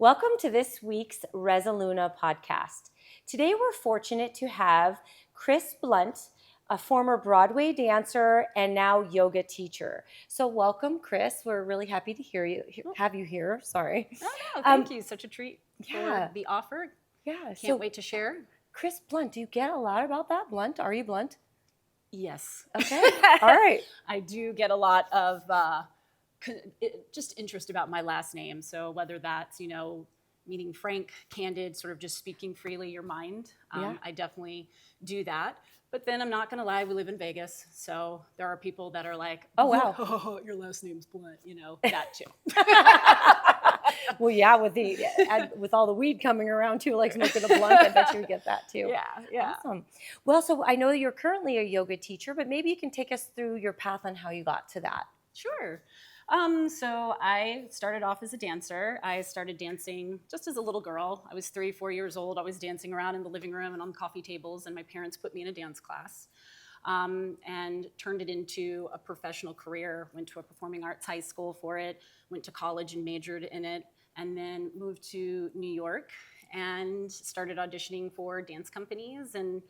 Welcome to this week's Resoluna Podcast. Today we're fortunate to have Kris Blunt, a former Broadway dancer and now yoga teacher. So welcome, Kris. We're really happy to have you here. Sorry. Oh, no, thank you. Such a treat yeah. for the offer. Yeah. Can't wait to share. Kris Blunt, do you get a lot about that? Blunt? Are you blunt? Yes. Okay. All right. I do get a lot of just interest about my last name. So whether that's, meaning frank, candid, sort of just speaking freely your mind, I definitely do that. But then I'm not going to lie, we live in Vegas. So there are people that are like, oh, wow. Your last name's Blunt, that too. Well, yeah, with all the weed coming around too, like smoking a blunt, I bet you get that too. Yeah. Awesome. Well, so I know that you're currently a yoga teacher, but maybe you can take us through your path on how you got to that. Sure. So I started off as a dancer. I started dancing just as a little girl. I was 3-4 years old. I was dancing around in the living room and on coffee tables, and my parents put me in a dance class and turned it into a professional career. Went to a performing arts high school for it, went to college and majored in it, and then moved to New York and started auditioning for dance companies. And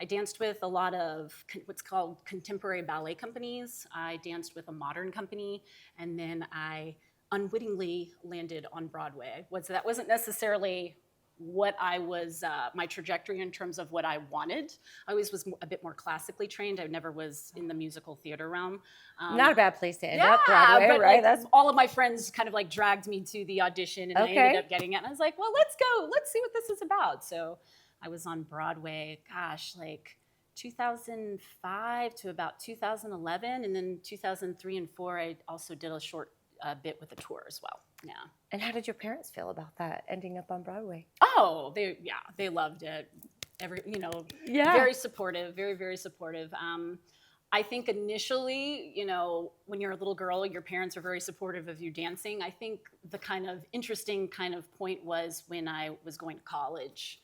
I danced with a lot of what's called contemporary ballet companies. I danced with a modern company, and then I unwittingly landed on Broadway. That wasn't necessarily what I was, my trajectory in terms of what I wanted. I always was a bit more classically trained. I never was in the musical theater realm. Not a bad place to end up, Broadway, but right? That's all of my friends kind of like dragged me to the audition, and I ended up getting it. And I was like, well, let's go. Let's see what this is about. So I was on Broadway, like 2005 to about 2011. And then 2003 and 4, I also did a short bit with a tour as well. Yeah. And how did your parents feel about that, ending up on Broadway? Oh, they loved it. Very supportive, very, very supportive. I think initially, when you're a little girl, your parents are very supportive of you dancing. I think the kind of interesting kind of point was when I was going to college.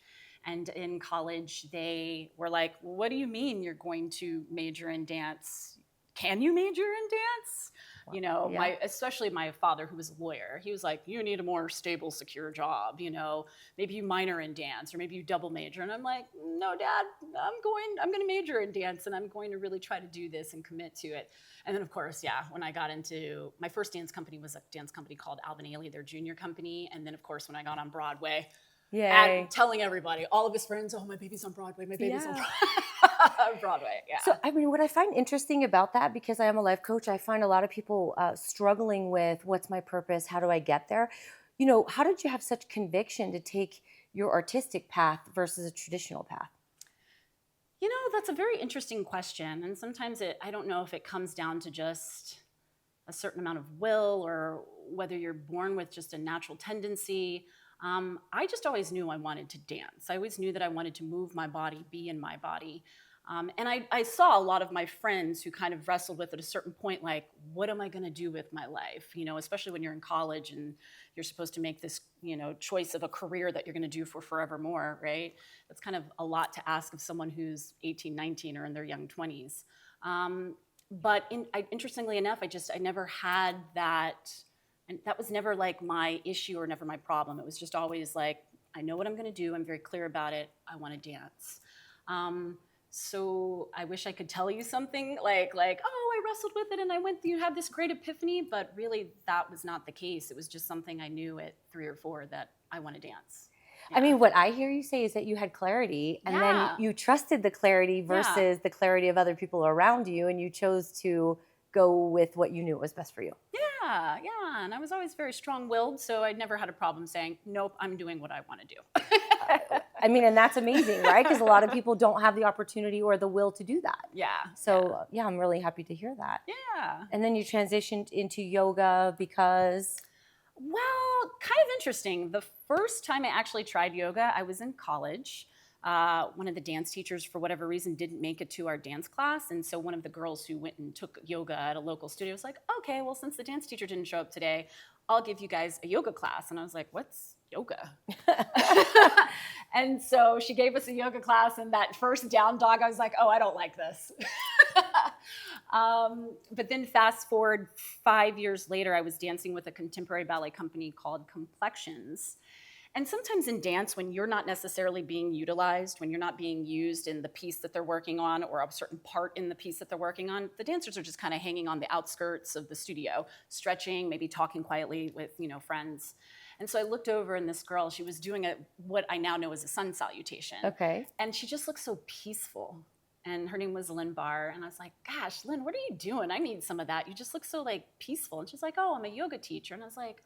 And in college, they were like, what do you mean you're going to major in dance? Can you major in dance? Especially my father, who was a lawyer, he was like, you need a more stable, secure job. Maybe you minor in dance, or maybe you double major. And I'm like, no, Dad, I'm going to major in dance, and I'm going to really try to do this and commit to it. And then, of course, when I got into my first dance company was a dance company called Alvin Ailey, their junior company. And then, of course, when I got on Broadway, telling everybody, all of his friends, oh, my baby's on Broadway, my baby's on Broadway. Yeah. So, what I find interesting about that, because I am a life coach, I find a lot of people struggling with what's my purpose, how do I get there? How did you have such conviction to take your artistic path versus a traditional path? That's a very interesting question. And sometimes I don't know if it comes down to just a certain amount of will, or whether you're born with just a natural tendency. I just always knew I wanted to dance. I always knew that I wanted to move my body, be in my body. And I saw a lot of my friends who kind of wrestled with at a certain point, like, what am I going to do with my life? Especially when you're in college and you're supposed to make this, choice of a career that you're going to do for forevermore, right? That's kind of a lot to ask of someone who's 18, 19, or in their young 20s. But interestingly enough, I never had that. And that was never like my issue or never my problem. It was just always like, I know what I'm going to do. I'm very clear about it. I want to dance. So I wish I could tell you something like, oh, I wrestled with it and I went, you had this great epiphany, but really that was not the case. It was just something I knew at 3 or 4 that I want to dance. Yeah. I mean, what I hear you say is that you had clarity, and then you trusted the clarity versus the clarity of other people around you, and you chose to go with what you knew was best for you. Yeah. And I was always very strong-willed, so I never had a problem saying, nope, I'm doing what I want to do. And that's amazing, right? Because a lot of people don't have the opportunity or the will to do that. Yeah. So, I'm really happy to hear that. Yeah. And then you transitioned into yoga because? Well, kind of interesting. The first time I actually tried yoga, I was in college. One of the dance teachers, for whatever reason, didn't make it to our dance class. And so one of the girls who went and took yoga at a local studio was like, okay, well, since the dance teacher didn't show up today, I'll give you guys a yoga class. And I was like, what's yoga? And so she gave us a yoga class, and that first down dog, I was like, oh, I don't like this. But then fast forward 5 years later, I was dancing with a contemporary ballet company called Complexions. And sometimes in dance, when you're not necessarily being utilized, when you're not being used in the piece that they're working on or a certain part in the piece that they're working on, the dancers are just kind of hanging on the outskirts of the studio, stretching, maybe talking quietly with, friends. And so I looked over, and this girl, she was doing what I now know as a sun salutation. Okay. And she just looked so peaceful. And her name was Lynn Barr. And I was like, gosh, Lynn, what are you doing? I need some of that. You just look so peaceful. And she's like, oh, I'm a yoga teacher. And I was like,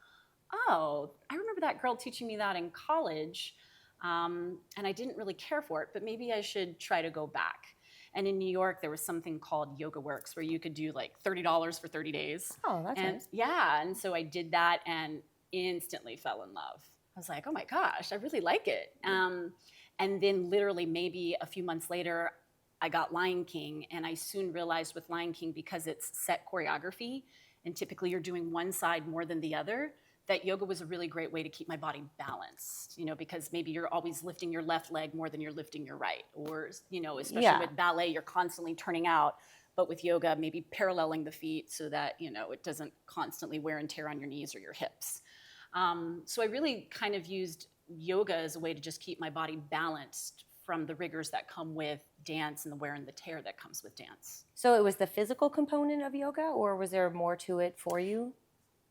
oh, I remember that girl teaching me that in college. And I didn't really care for it, but maybe I should try to go back. And in New York, there was something called Yoga Works where you could do $30 for 30 days. Oh, that's nice. Yeah, and so I did that and instantly fell in love. I was like, oh my gosh, I really like it. And then literally maybe a few months later, I got Lion King, and I soon realized with Lion King, because it's set choreography, and typically you're doing one side more than the other, that yoga was a really great way to keep my body balanced, because maybe you're always lifting your left leg more than you're lifting your right, or, especially with ballet, you're constantly turning out, but with yoga, maybe paralleling the feet so that, it doesn't constantly wear and tear on your knees or your hips. So I really kind of used yoga as a way to just keep my body balanced from the rigors that come with dance and the wear and the tear that comes with dance. So it was the physical component of yoga, or was there more to it for you?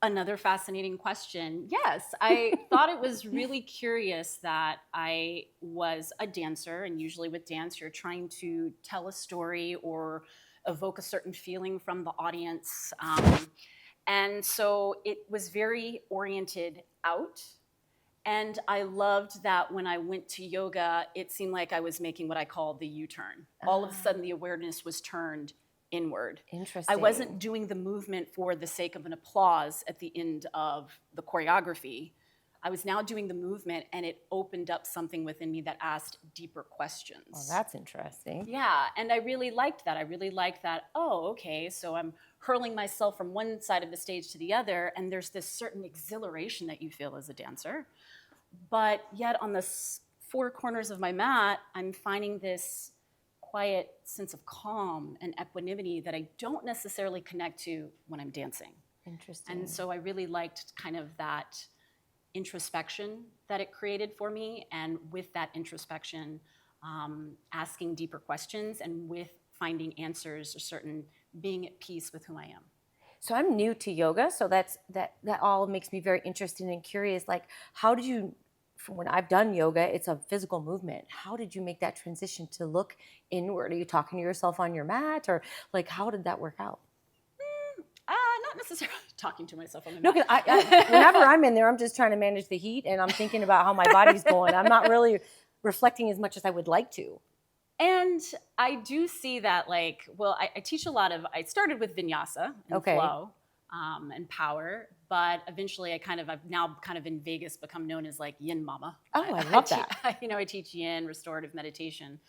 Another fascinating question. Yes, I thought it was really curious that I was a dancer, and usually with dance, you're trying to tell a story or evoke a certain feeling from the audience. And so it was very oriented out. And I loved that when I went to yoga, it seemed like I was making what I call the U-turn. All of a sudden, the awareness was turned inward. Interesting. I wasn't doing the movement for the sake of an applause at the end of the choreography. I was now doing the movement, and it opened up something within me that asked deeper questions. Oh, that's interesting. Yeah, and I really liked that. Oh, okay, so I'm hurling myself from one side of the stage to the other, and there's this certain exhilaration that you feel as a dancer. But yet on the four corners of my mat, I'm finding this quiet sense of calm and equanimity that I don't necessarily connect to when I'm dancing. Interesting. And so I really liked kind of that introspection that it created for me, and with that introspection, asking deeper questions, and with finding answers, being at peace with who I am. So I'm new to yoga, so that all makes me very interested and curious. How did you, when I've done yoga, it's a physical movement. How did you make that transition to look inward? Are you talking to yourself on your mat, or how did that work out? Not necessarily talking to myself on the mat. No, because whenever I'm in there, I'm just trying to manage the heat, and I'm thinking about how my body's going. I'm not really reflecting as much as I would like to. And I do see that, I teach a lot of, I started with Vinyasa and flow and power, but eventually I've now kind of in Vegas become known as Yin Mama. Oh, I love that. I teach Yin, restorative meditation.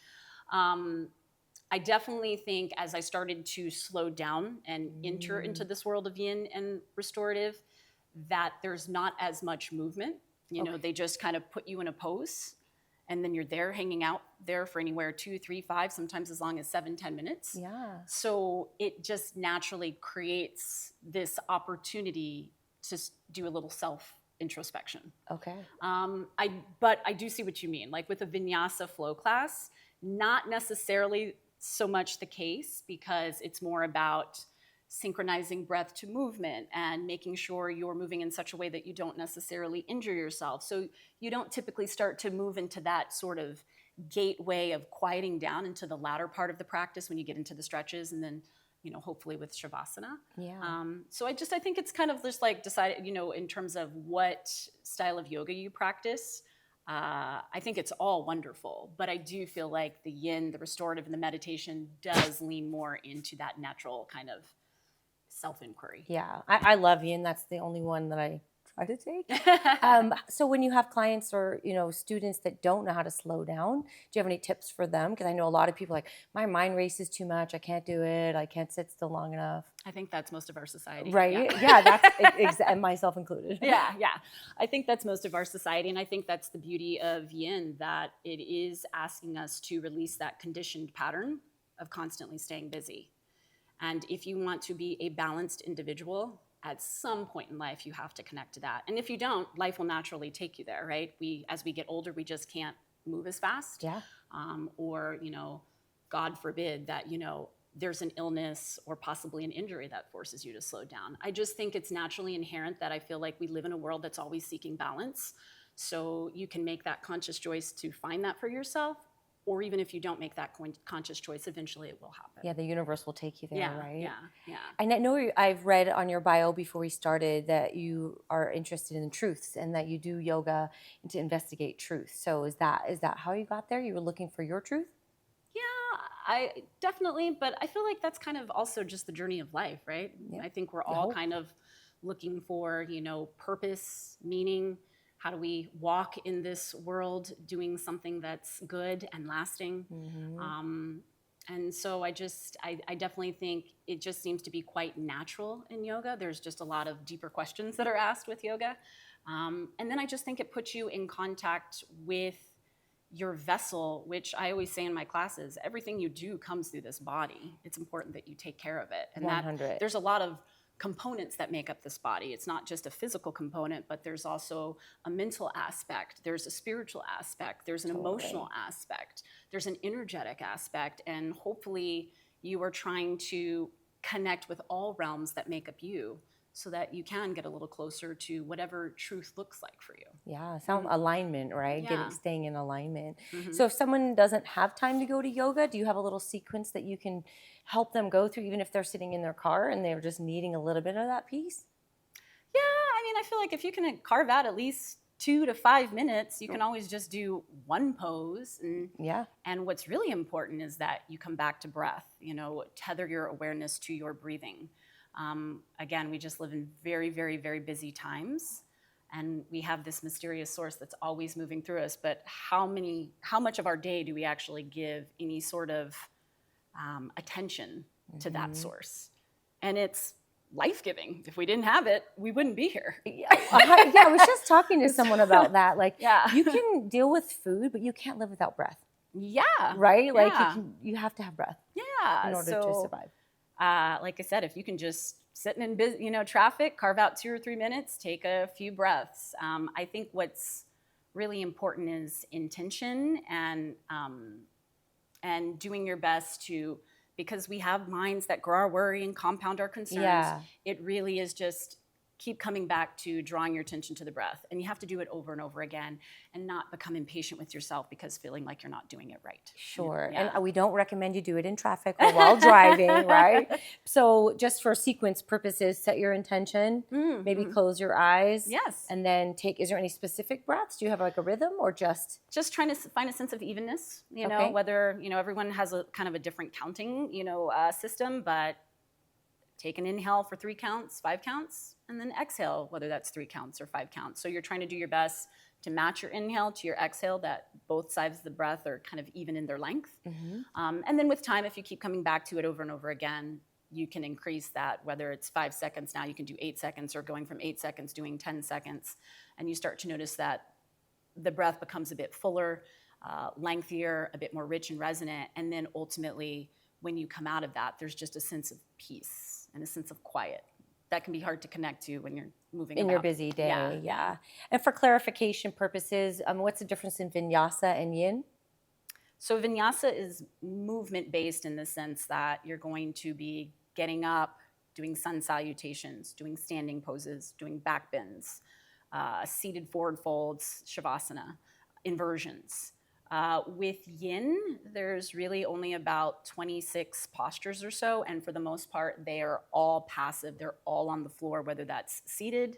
I definitely think as I started to slow down and enter into this world of Yin and restorative, that there's not as much movement. They just kind of put you in a pose, and then you're there hanging out there for anywhere 2, 3, 5, sometimes as long as 7, 10 minutes. Yeah. So it just naturally creates this opportunity to do a little self-introspection. Okay. But I do see what you mean. With a Vinyasa flow class, not necessarily so much the case, because it's more about synchronizing breath to movement and making sure you're moving in such a way that you don't necessarily injure yourself. So you don't typically start to move into that sort of gateway of quieting down into the latter part of the practice when you get into the stretches, and then, hopefully with Shavasana. Yeah. So I think it's kind of just decided, in terms of what style of yoga you practice. I think it's all wonderful, but I do feel like the Yin, the restorative, and the meditation does lean more into that natural kind of self-inquiry. Yeah, I love Yin. That's the only one that I try to take. So when you have clients or, students that don't know how to slow down, do you have any tips for them? Because I know a lot of people my mind races too much. I can't do it. I can't sit still long enough. I think that's most of our society. Right? Yeah, that's and myself included. Yeah. I think that's most of our society. And I think that's the beauty of yin, that it is asking us to release that conditioned pattern of constantly staying busy. And if you want to be a balanced individual, at some point in life, you have to connect to that. And if you don't, life will naturally take you there, right? As we get older, we just can't move as fast. Yeah. Or, God forbid that, there's an illness or possibly an injury that forces you to slow down. I just think it's naturally inherent that I feel like we live in a world that's always seeking balance. So you can make that conscious choice to find that for yourself. Or even if you don't make that conscious choice, eventually it will happen. Yeah, the universe will take you there, right? Yeah. And I know I've read on your bio before we started that you are interested in truths and that you do yoga to investigate truth. So is that how you got there? You were looking for your truth? Yeah, I definitely, but I feel like that's kind of also just the journey of life, right? Yeah. I think we're all kind of looking for, purpose, meaning. How do we walk in this world doing something that's good and lasting? Mm-hmm. And so I definitely think it just seems to be quite natural in yoga. There's just a lot of deeper questions that are asked with yoga. And then I just think it puts you in contact with your vessel, which I always say in my classes, everything you do comes through this body. It's important that you take care of it. And 100. There's a lot of components that make up this body. It's not just a physical component, but there's also a mental aspect. There's a spiritual aspect. There's an emotional aspect. There's an energetic aspect. And hopefully you are trying to connect with all realms that make up you so that you can get a little closer to whatever truth looks like for you. Yeah, sound alignment, right? Yeah. Staying in alignment. Mm-hmm. So if someone doesn't have time to go to yoga, do you have a little sequence that you can help them go through, even if they're sitting in their car and they're just needing a little bit of that piece? Yeah, I feel like if you can carve out at least 2 to 5 minutes, you can always just do one pose. And what's really important is that you come back to breath, tether your awareness to your breathing. Again, we just live in very, very, very busy times, and we have this mysterious source that's always moving through us. But how much of our day do we actually give any sort of attention to that source? And it's life-giving. If we didn't have it, we wouldn't be here. Yeah, I was just talking to someone about that. You can deal with food, but you can't live without breath. Yeah. Right? Yeah. You have to have breath. Yeah. In order to survive. Like I said, if you can just sit in traffic, carve out 2 or 3 minutes, take a few breaths. I think what's really important is intention and doing your best because we have minds that grow our worry and compound our concerns. Yeah. It really is just keep coming back to drawing your attention to the breath. And you have to do it over and over again and not become impatient with yourself because feeling like you're not doing it right. Sure. Yeah. And we don't recommend you do it in traffic or while driving, right? So just for sequence purposes, set your intention, maybe close your eyes. Yes. And then is there any specific breaths? Do you have a rhythm or just? Just trying to find a sense of evenness, whether, everyone has a kind of a different counting, system, but take an inhale for 3 counts, 5 counts, and then exhale, whether that's 3 counts or 5 counts. So you're trying to do your best to match your inhale to your exhale, that both sides of the breath are kind of even in their length. Mm-hmm. And then with time, if you keep coming back to it over and over again, you can increase that, whether it's 5 seconds now, you can do 8 seconds, or going from 8 seconds, doing 10 seconds. And you start to notice that the breath becomes a bit fuller, lengthier, a bit more rich and resonant. And then ultimately, when you come out of that, there's just a sense of peace and a sense of quiet that can be hard to connect to when you're moving in about. your busy day. Yeah. And for clarification purposes, what's the difference in Vinyasa and Yin? So Vinyasa is movement based in the sense that you're going to be getting up, doing sun salutations, doing standing poses, doing back bends, seated forward folds, shavasana, inversions. With Yin, there's really only about 26 postures or so, and for the most part, they are all passive. They're all on the floor, whether that's seated,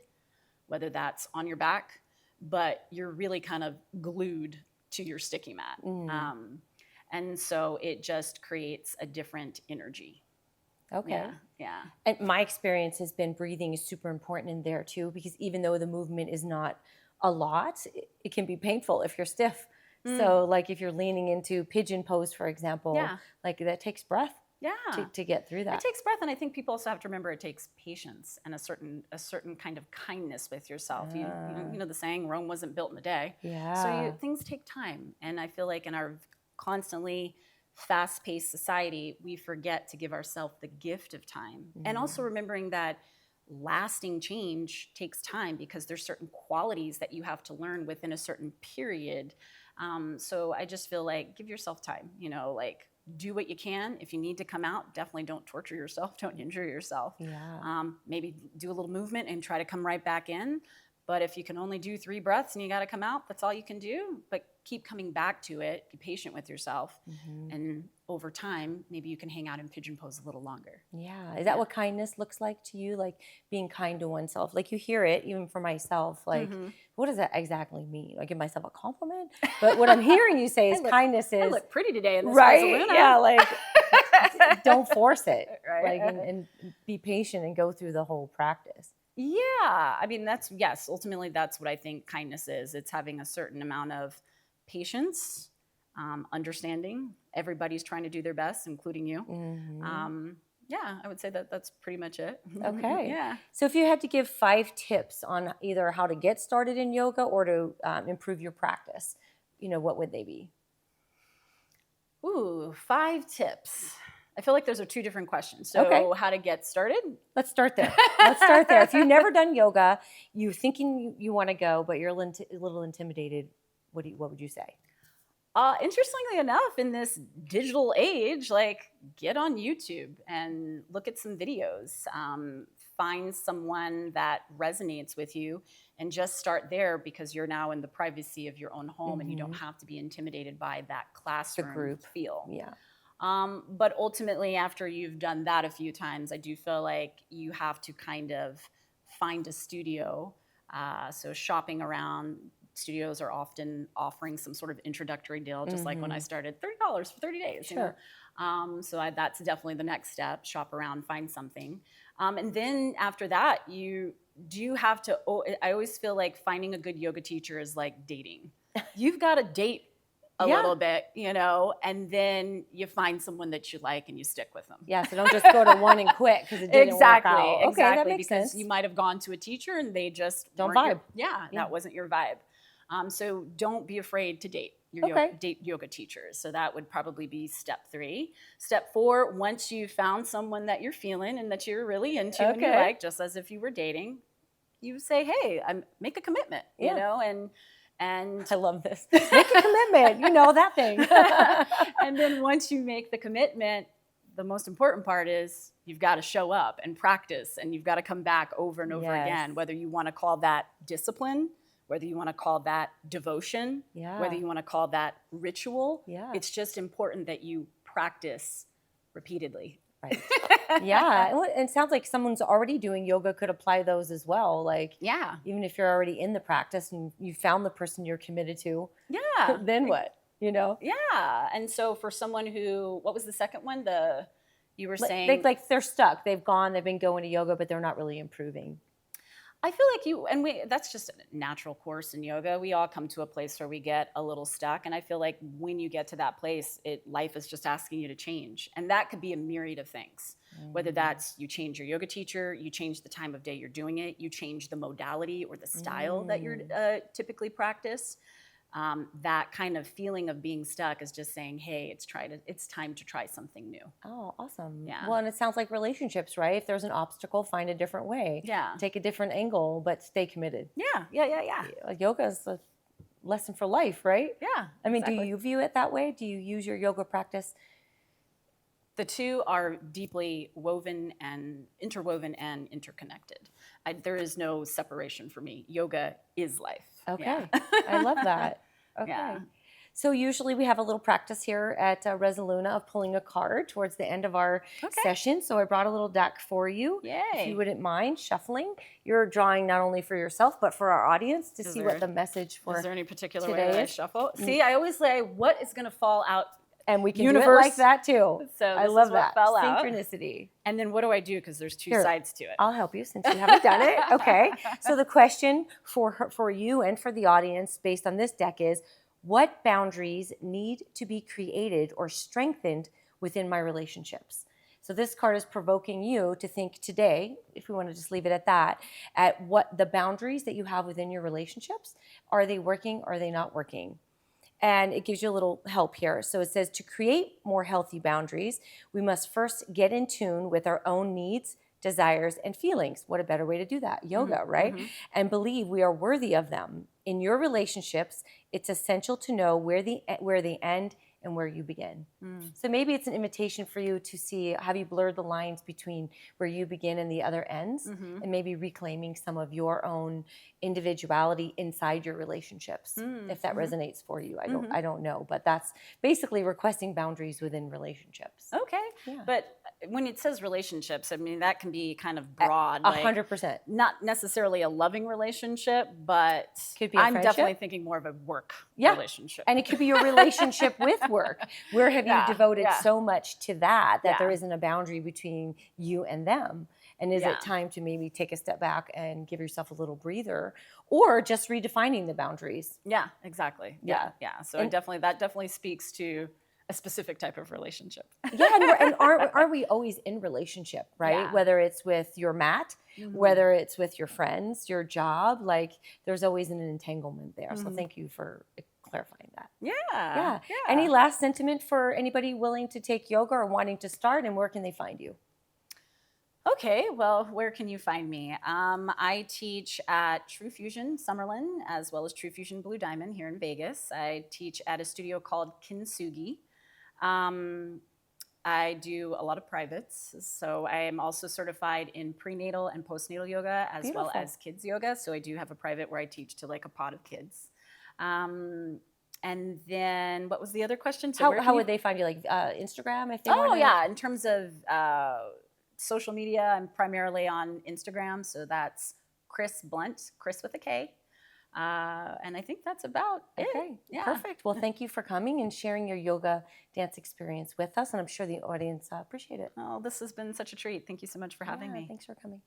whether that's on your back, but you're really kind of glued to your sticky mat. And so it just creates a different energy. Okay. Yeah. And my experience has been breathing is super important in there too, because even though the movement is not a lot, it can be painful if you're stiff. So like if you're leaning into pigeon pose, for example, like that takes breath to get through that. It takes breath, and I think people also have to remember it takes patience and a certain kind of kindness with yourself. You know the saying, Rome wasn't built in a day. Yeah. So things take time, and I feel like in our constantly fast-paced society, we forget to give ourselves the gift of time, and also remembering that lasting change takes time because there's certain qualities that you have to learn within a certain period. So I just feel like give yourself time, like do what you can. If you need to come out, definitely don't torture yourself, don't injure yourself. Maybe do a little movement and try to come right back in. But if you can only do 3 breaths and you got to come out, that's all you can do. But keep coming back to it. Be patient with yourself. And over time, maybe you can hang out in pigeon pose a little longer. Yeah. Is that what kindness looks like to you? Like being kind to oneself? Like you hear it, even for myself. Like, what does that exactly mean? I give myself a compliment? But what I'm hearing you say is kindness is... I look pretty today in this right? Resoluna. Yeah, like don't force it. Right. Like, and be patient and go through the whole practice. Yeah, I mean, ultimately that's what I think kindness is. It's having a certain amount of patience, understanding. Everybody's trying to do their best, including you. Yeah, I would say that's pretty much it. Okay. Yeah. So if you had to give 5 tips on either how to get started in yoga or to improve your practice, what would they be? Ooh, 5 tips. I feel like those are 2 different questions. So how to get started? Let's start there. If you've never done yoga, you're thinking you want to go, but you're a little intimidated, what would you say? Interestingly enough, in this digital age, like get on YouTube and look at some videos. Find someone that resonates with you and just start there because you're now in the privacy of your own home and you don't have to be intimidated by that classroom group feel. Yeah. But ultimately, after you've done that a few times, I do feel like you have to kind of find a studio. So shopping around, studios are often offering some sort of introductory deal, just like when I started, $30 for 30 days. Sure. So that's definitely the next step. Shop around, find something. And then after that, you do have to, I always feel like finding a good yoga teacher is like dating. You've got to date a little bit, and then you find someone that you like and you stick with them. Yeah, so don't just go to one and quit because it didn't work out. Exactly, that makes because sense. you might have gone to a teacher and they just don't vibe. That wasn't your vibe. So don't be afraid to date date yoga teachers. So that would probably be step 3. Step 4, once you've found someone that you're feeling and that you're really into and you like, just as if you were dating, you say, hey, make a commitment, and I love this. Make a commitment, that thing. And then once you make the commitment, the most important part is you've got to show up and practice, and you've got to come back over and over again, whether you want to call that discipline, whether you want to call that devotion, whether you want to call that ritual. It's just important that you practice repeatedly. Right. Yeah. And it sounds like someone's already doing yoga could apply those as well. Like, even if you're already in the practice and you found the person you're committed to, then what? Yeah. And so for someone who, what was the second one? You were saying they're stuck. They've been going to yoga, but they're not really improving. I feel like that's just a natural course in yoga. We all come to a place where we get a little stuck. And I feel like when you get to that place, life is just asking you to change. And that could be a myriad of things, whether that's you change your yoga teacher, you change the time of day you're doing it, you change the modality or the style that you're typically practice. That kind of feeling of being stuck is just saying, hey, it's time to try something new. Oh, awesome. Yeah. Well, and it sounds like relationships, right? If there's an obstacle, find a different way. Yeah. Take a different angle, but stay committed. Yeah. Yoga is a lesson for life, right? Yeah. I mean, do you view it that way? Do you use your yoga practice? The 2 are deeply interwoven and interconnected. There is no separation for me. Yoga is life. Okay. Yeah. I love that. Okay. Yeah. So usually we have a little practice here at Resoluna of pulling a card towards the end of our session. So I brought a little deck for you. Yay. If you wouldn't mind shuffling. You're drawing not only for yourself, but for our audience to see what the message for Is there any particular today way that I shuffle? See, I always say, what is going to fall out And we can universe. do it like that too. So I love what that. fell out. Synchronicity. And then what do I do? Because there's two Here, sides to it. I'll help you since you haven't done it. Okay. So the question for you and for the audience based on this deck is, what boundaries need to be created or strengthened within my relationships? So this card is provoking you to think today, if we want to just leave it at that, at what the boundaries that you have within your relationships. Are they working? Or are they not working? And it gives you a little help here. So it says, to create more healthy boundaries, we must first get in tune with our own needs, desires, and feelings. What a better way to do that? Yoga, right? And believe we are worthy of them. In your relationships, it's essential to know where they end and where you begin. So maybe it's an invitation for you to see, have you blurred the lines between where you begin and the other ends, and maybe reclaiming some of your own individuality inside your relationships, if that resonates for you. I don't know, but that's basically requesting boundaries within relationships. Okay. Yeah. But when it says relationships, I mean, that can be kind of broad. 100%. Not necessarily a loving relationship, but Could be a I'm friendship. definitely thinking more of a work relationship. And it could be your relationship with work. Where have you devoted so much to that there isn't a boundary between you and them? And is it time to maybe take a step back and give yourself a little breather, or just redefining the boundaries? Yeah, exactly. Yeah. So that definitely speaks to a specific type of relationship. And aren't we always in relationship, right? Yeah. Whether it's with your mat, whether it's with your friends, your job, like there's always an entanglement there. So thank you for clarifying that. Yeah. Any last sentiment for anybody willing to take yoga or wanting to start, and where can they find you? Okay, well, where can you find me? I teach at True Fusion Summerlin, as well as True Fusion Blue Diamond here in Vegas. I teach at a studio called Kintsugi. I do a lot of privates, so I am also certified in prenatal and postnatal yoga, as well as kids yoga. So I do have a private where I teach to like a pod of kids. And then what was the other question? So how would they find you? Like Instagram, if they Oh, yeah. In terms of social media, I'm primarily on Instagram. So that's Kris Blunt, Kris with a K. And I think that's about it. Okay, Yeah. perfect. Well, thank you for coming and sharing your yoga dance experience with us. And I'm sure the audience appreciate it. Oh, this has been such a treat. Thank you so much for having me. Thanks for coming.